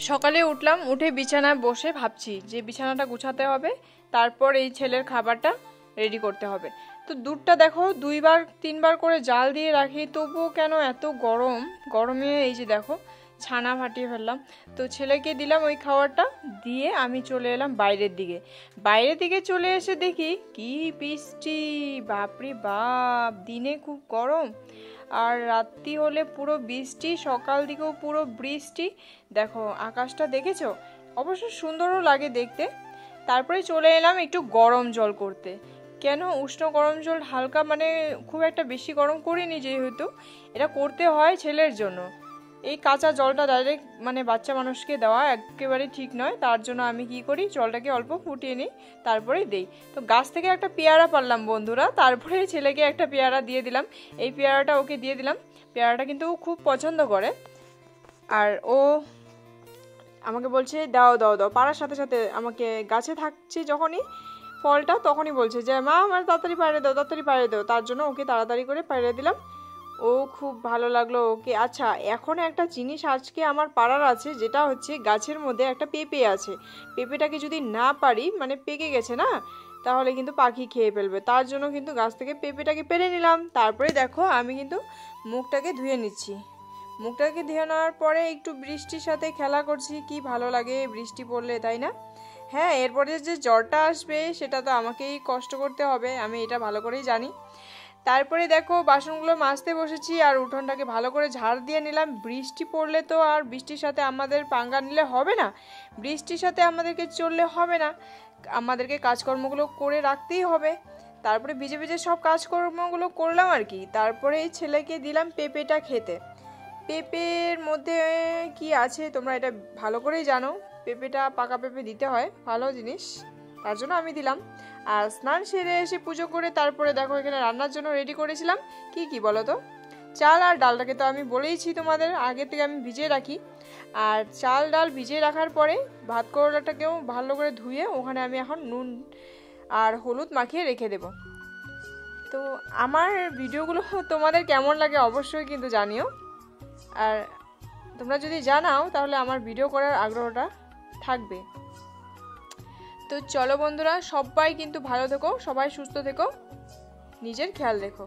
সকালে উঠলাম, উঠে বিছানায় বসে ভাবছি যে বিছানাটা গুছাতে হবে, তারপর এই ছেলের খাবারটা রেডি করতে হবে। তো দুধটা দেখো 2-3 বার করে জাল দিয়ে রাখি, তবুও কেন এত গরমে এই যে দেখো ছানা ফাটিয়ে ফেললাম। তো ছেলেকে দিলাম ওই খাবারটা, দিয়ে আমি চলে এলাম বাইরের দিকে চলে এসে দেখি কি বৃষ্টি, বাপরে বাপ, দিনে খুব গরম আর রাত্রি হলে পুরো বৃষ্টি, সকাল দিকেও পুরো বৃষ্টি। দেখো আকাশটা দেখেছো, অবশ্য সুন্দরও লাগে দেখতে। তারপরে চলে এলাম একটু গরম জল করতে। কেন উষ্ণ গরম জল হালকা, মানে খুব একটা বেশি গরম করিনি, যেহেতু এটা করতে হয় ছেলের জন্য। এই কাঁচা জলটা ডাইরেক্ট মানে বাচ্চা মানুষকে দেওয়া একেবারে ঠিক নয়, তার জন্য আমি কি করি, জলটাকে অল্প ফুটিয়ে নিই, তারপরেই দেই। তো গাছ থেকে একটা পেয়ারা পারলাম বন্ধুরা, তারপরে ছেলেকে একটা পেয়ারা দিয়ে দিলাম। এই পেয়ারাটা ওকে দিয়ে দিলাম। পেয়ারাটা কিন্তু ও খুব পছন্দ করে, আর ও আমাকে বলছে দাও দাও দাও, পাড়ার সাথে সাথে আমাকে গাছে থাকছে যখনই ফলটা, তখনই বলছে যে মা আমার তাড়াতাড়ি পাড়ে দাও, তাড়াতাড়ি পাড়ে দাও। তার জন্য ওকে তাড়াতাড়ি করে পাড়ে দিলাম। ও খুব ভালো লাগলো ওকে। আচ্ছা, এখন একটা জিনিস আজকে আমার পাড়ার আছে, যেটা হচ্ছে গাছের মধ্যে একটা পেঁপে আছে। পেঁপেটাকে যদি না পারি, মানে পেকে গেছে না, তাহলে কিন্তু পাখি খেয়ে ফেলবে। তার জন্য কিন্তু গাছ থেকে পেঁপেটাকে পেরে নিলাম। তারপরে দেখো আমি কিন্তু মুখটাকে ধুয়ে নিচ্ছি। মুখটাকে ধুয়ে নেওয়ার পরে একটু বৃষ্টির সাথে খেলা করছি, কি ভালো লাগে বৃষ্টি পড়লে, তাই না? হ্যাঁ, এরপরে যে জ্বরটা আসবে সেটা তো আমাকেই কষ্ট করতে হবে, আমি এটা ভালো করেই জানি। তারপরে দেখো বাসনগুলো মাজতে বসেছি, আর উঠোনটাকে ভালো করে ঝাড় দিয়ে নিলাম। বৃষ্টি পড়লে তো আর বৃষ্টির সাথে আমাদের পাঙ্গা নিলে হবে না, বৃষ্টির সাথে আমাদেরকে চললে হবে না, আমাদেরকে কাজকর্মগুলো করে রাখতেই হবে। তারপরে ভিজে ভিজে সব কাজকর্মগুলো করলাম আর কি। তারপরে এই ছেলেকে দিলাম পেঁপেটা খেতে। পেঁপের মধ্যে কি আছে তোমরা এটা ভালো করেই জানো, পেঁপেটা পাকা পেঁপে দিতে হয়, ভালো জিনিস, তার জন্য আমি দিলাম। আর স্নান সেরে এসে পুজো করে তারপরে দেখো এখানে রান্নার জন্য রেডি করেছিলাম কি বলো তো, চাল আর ডালটাকে তো আমি বলেইছি তোমাদের আগে থেকে আমি ভিজিয়ে রাখি। আর চাল ডাল ভিজিয়ে রাখার পরে ভাত করলাটাকেও ভালো করে ধুয়ে ওখানে আমি এখন নুন আর হলুদ মাখিয়ে রেখে দেব। তো আমার ভিডিওগুলো তোমাদের কেমন লাগে অবশ্যই কিন্তু জানিও, আর তোমরা যদি জানাও তাহলে আমার ভিডিও করার আগ্রহটা থাকবে। তো চলো বন্ধুরা, সবাই কিন্তু ভালো থেকো, সবাই সুস্থ থেকো, নিজের খেয়াল রেখো।